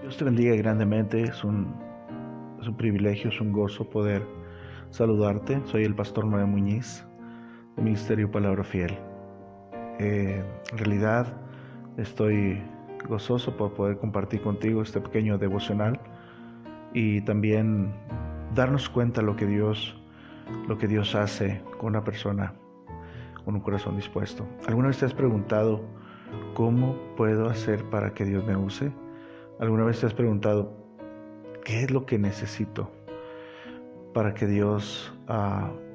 Dios te bendiga grandemente, es un privilegio, es un gozo poder saludarte. Soy el pastor Noé Muñiz, de Ministerio Palabra Fiel. En realidad estoy gozoso por poder compartir contigo este pequeño devocional y también darnos cuenta lo que Dios hace con una persona con un corazón dispuesto. ¿Alguna vez te has preguntado cómo puedo hacer para que Dios me use? ¿Alguna vez te has preguntado qué es lo que necesito para que Dios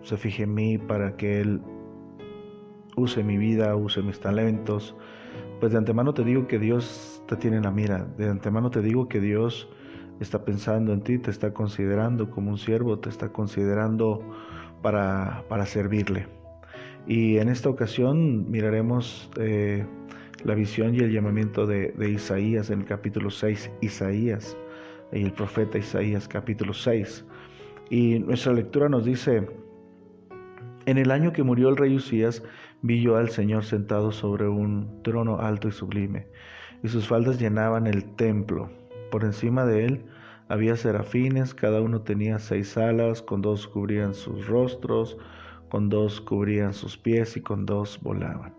se fije en mí, para que Él use mi vida, use mis talentos? Pues de antemano te digo que Dios te tiene en la mira. De antemano te digo que Dios está pensando en ti, te está considerando como un siervo, te está considerando para servirle. Y en esta ocasión miraremos la visión y el llamamiento de Isaías en el capítulo 6, Isaías y el profeta Isaías capítulo 6. Y nuestra lectura nos dice: en el año que murió el rey Usías, vi yo al Señor sentado sobre un trono alto y sublime, y sus faldas llenaban el templo. Por encima de él había serafines, cada uno tenía 6 alas, con 2 cubrían sus rostros, con 2 cubrían sus pies y con 2 volaban.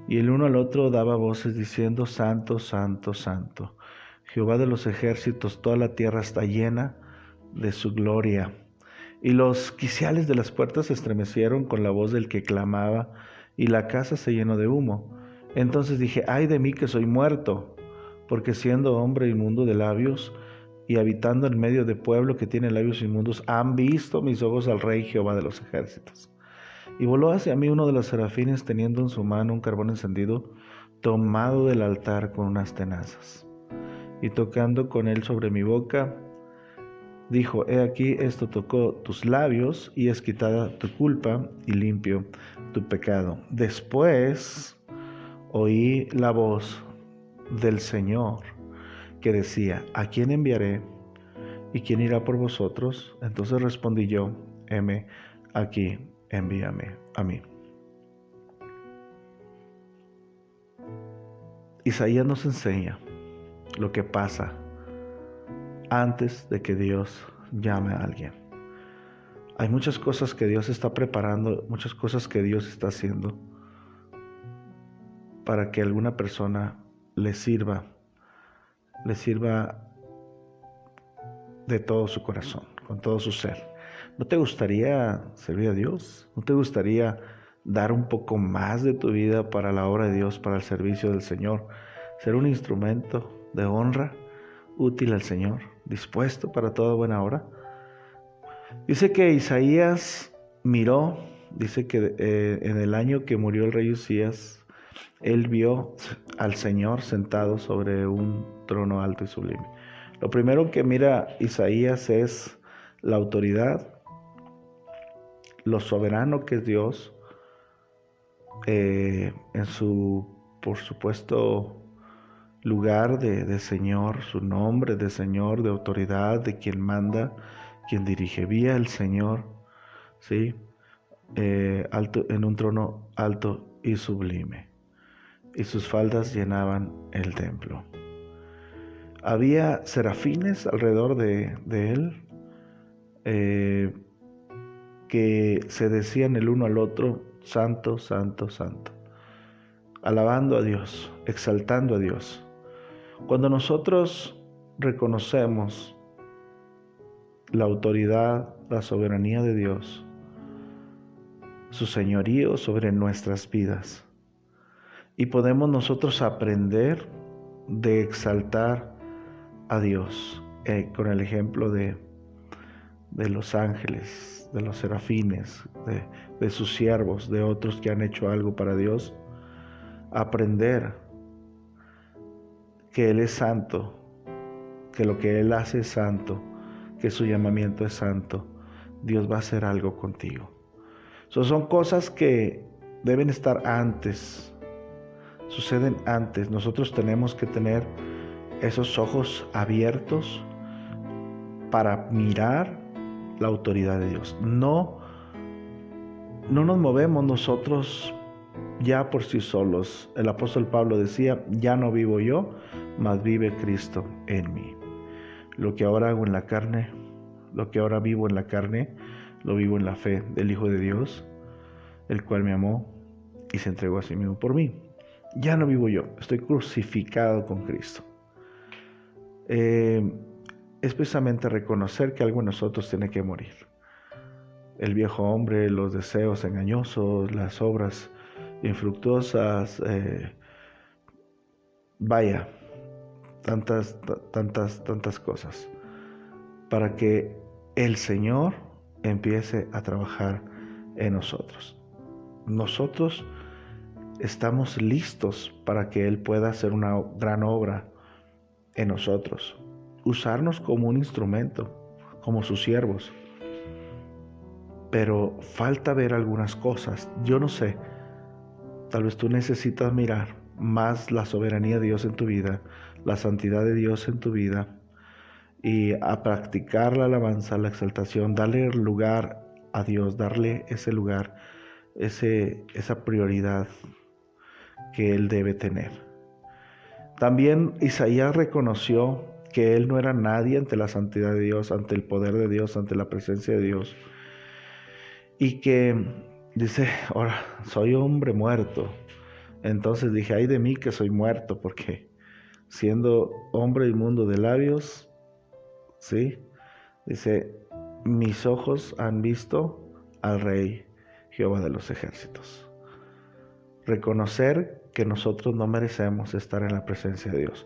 Y el uno al otro daba voces diciendo: Santo, Santo, Santo, Jehová de los ejércitos, toda la tierra está llena de su gloria. Y los quiciales de las puertas se estremecieron con la voz del que clamaba, y la casa se llenó de humo. Entonces dije: ay de mí que soy muerto, porque siendo hombre inmundo de labios, y habitando en medio de pueblo que tiene labios inmundos, han visto mis ojos al Rey Jehová de los ejércitos. Y voló hacia mí uno de los serafines, teniendo en su mano un carbón encendido, tomado del altar con unas tenazas. Y tocando con él sobre mi boca, dijo: he aquí, esto tocó tus labios, y es quitada tu culpa, y limpio tu pecado. Después oí la voz del Señor que decía: ¿a quién enviaré? ¿Y quién irá por vosotros? Entonces respondí yo: heme aquí, envíame a mí. Isaías nos enseña lo que pasa antes de que Dios llame a alguien. Hay muchas cosas que Dios está preparando, muchas cosas que Dios está haciendo para que alguna persona le sirva de todo su corazón, con todo su ser. ¿No te gustaría servir a Dios? ¿No te gustaría dar un poco más de tu vida para la obra de Dios, para el servicio del Señor? Ser un instrumento de honra, útil al Señor, dispuesto para toda buena obra. Dice que Isaías miró, dice que en el año que murió el rey Usías, él vio al Señor sentado sobre un trono alto y sublime. Lo primero que mira Isaías es la autoridad, lo soberano que es Dios, en su, por supuesto, lugar de Señor, su nombre de Señor, de autoridad, de quien manda, quien dirige. Vía el Señor, ¿sí? Alto, en un trono alto y sublime, y sus faldas llenaban el templo. Había serafines alrededor de él, que se decían el uno al otro: Santo, Santo, Santo, alabando a Dios, exaltando a Dios. Cuando nosotros reconocemos la autoridad, la soberanía de Dios, su señorío sobre nuestras vidas, y podemos nosotros aprender de exaltar a Dios, con el ejemplo de los ángeles, de los serafines, de sus siervos, de otros que han hecho algo para Dios, aprender que Él es santo, que lo que Él hace es santo, que su llamamiento es santo. Dios va a hacer algo contigo. Son cosas que deben estar antes, suceden antes. Nosotros tenemos que tener esos ojos abiertos para mirar la autoridad de Dios. No nos movemos nosotros ya por sí solos. El apóstol Pablo decía: ya no vivo yo, mas vive Cristo en mí. Lo que ahora hago en la carne, lo que ahora vivo en la carne, lo vivo en la fe del Hijo de Dios, el cual me amó y se entregó a sí mismo por mí. Ya no vivo yo, estoy crucificado con Cristo. Es precisamente reconocer que algo en nosotros tiene que morir. El viejo hombre, los deseos engañosos, las obras infructuosas, tantas cosas, para que el Señor empiece a trabajar en nosotros. Nosotros estamos listos para que Él pueda hacer una gran obra en nosotros, usarnos como un instrumento, como sus siervos. Pero falta ver algunas cosas. Yo no sé, tal vez tú necesitas mirar más la soberanía de Dios en tu vida, la santidad de Dios en tu vida, y a practicar la alabanza, la exaltación, darle lugar a Dios, darle ese lugar, esa prioridad que Él debe tener. También Isaías reconoció que él no era nadie ante la santidad de Dios, ante el poder de Dios, ante la presencia de Dios. Y que dice, ahora soy hombre muerto. Entonces dije, ay de mí que soy muerto, porque siendo hombre inmundo de labios, ¿sí? Dice, mis ojos han visto al Rey Jehová de los ejércitos. Reconocer que nosotros no merecemos estar en la presencia de Dios,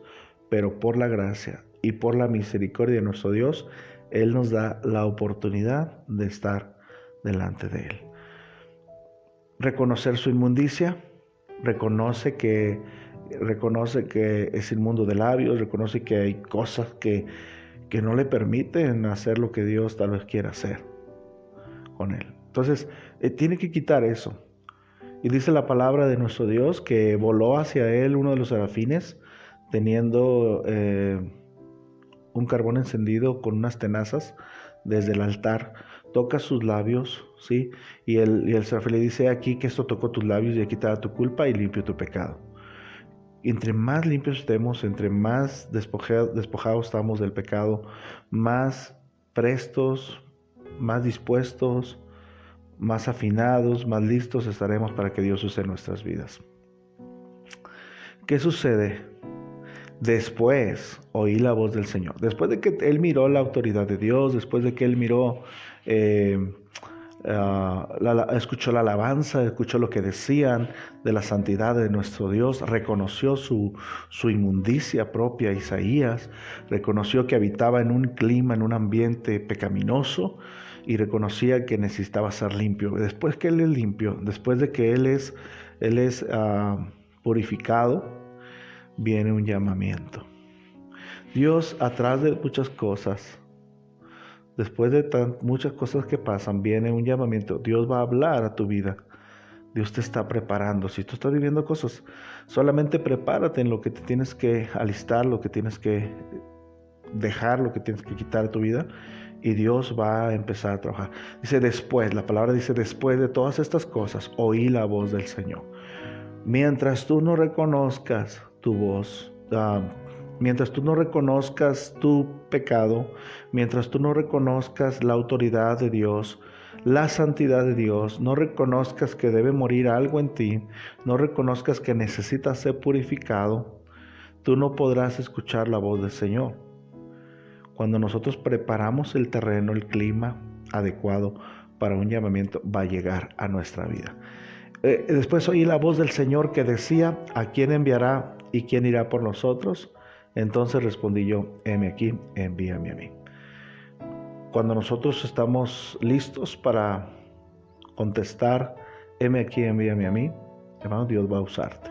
pero por la gracia y por la misericordia de nuestro Dios, Él nos da la oportunidad de estar delante de Él. Reconocer su inmundicia, reconoce que es inmundo de labios, reconoce que hay cosas que no le permiten hacer lo que Dios tal vez quiera hacer con Él. Entonces, tiene que quitar eso. Y dice la palabra de nuestro Dios que voló hacia Él uno de los serafines, teniendo un carbón encendido con unas tenazas desde el altar, toca sus labios, ¿sí? Y el serafín le dice, aquí que esto tocó tus labios y he quitado tu culpa y limpio tu pecado. Y entre más limpios estemos, entre más despojados estamos del pecado, más prestos, más dispuestos, más afinados, más listos estaremos para que Dios use nuestras vidas. ¿Qué sucede? Después oí la voz del Señor. Después de que él miró la autoridad de Dios, después de que él miró, escuchó la alabanza, escuchó lo que decían de la santidad de nuestro Dios, reconoció su inmundicia propia, Isaías, reconoció que habitaba en un clima, en un ambiente pecaminoso, y reconocía que necesitaba ser limpio. Después que él es limpio, después de que él es purificado, viene un llamamiento. Dios, atrás de muchas cosas, después de muchas cosas que pasan, viene un llamamiento. Dios va a hablar a tu vida. Dios te está preparando. Si tú estás viviendo cosas, solamente prepárate en lo que te tienes que alistar, lo que tienes que dejar, lo que tienes que quitar de tu vida, y Dios va a empezar a trabajar. Dice después, la palabra dice después de todas estas cosas, oí la voz del Señor. Mientras tú no reconozcas tu voz, mientras tú no reconozcas tu pecado, mientras tú no reconozcas la autoridad de Dios, la santidad de Dios, no reconozcas que debe morir algo en ti, no reconozcas que necesitas ser purificado, tú no podrás escuchar la voz del Señor. Cuando nosotros preparamos el terreno, el clima adecuado para un llamamiento, va a llegar a nuestra vida. Después oí la voz del Señor que decía, ¿a quién enviará y quién irá por nosotros? Entonces respondí yo, heme aquí, envíame a mí. Cuando nosotros estamos listos para contestar, heme aquí, envíame a mí, hermano, Dios va a usarte.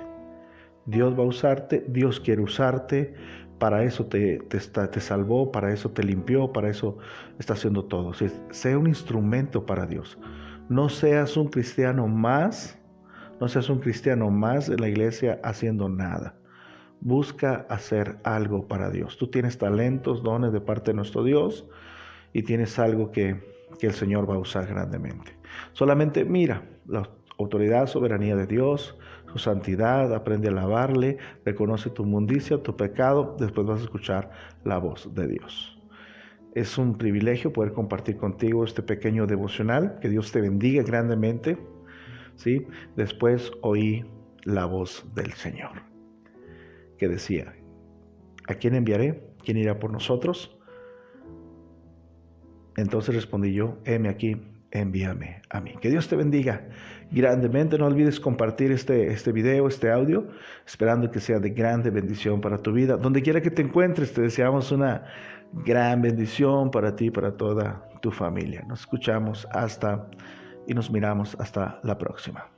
Dios va a usarte, Dios quiere usarte, para eso te salvó, para eso te limpió, para eso está haciendo todo. O sea, sea un instrumento para Dios. No seas un cristiano más en la iglesia haciendo nada. Busca hacer algo para Dios. Tú tienes talentos, dones de parte de nuestro Dios y tienes algo que el Señor va a usar grandemente. Solamente mira, autoridad, soberanía de Dios, su santidad, aprende a alabarle, reconoce tu inmundicia, tu pecado, después vas a escuchar la voz de Dios. Es un privilegio poder compartir contigo este pequeño devocional, que Dios te bendiga grandemente, ¿sí? Después oí la voz del Señor, que decía, ¿a quién enviaré? ¿Quién irá por nosotros? Entonces respondí yo, heme aquí, envíame a mí. Que Dios te bendiga grandemente. No olvides compartir este video, este audio, esperando que sea de grande bendición para tu vida. Donde quiera que te encuentres, te deseamos una gran bendición para ti y para toda tu familia. Nos escuchamos y nos miramos hasta la próxima.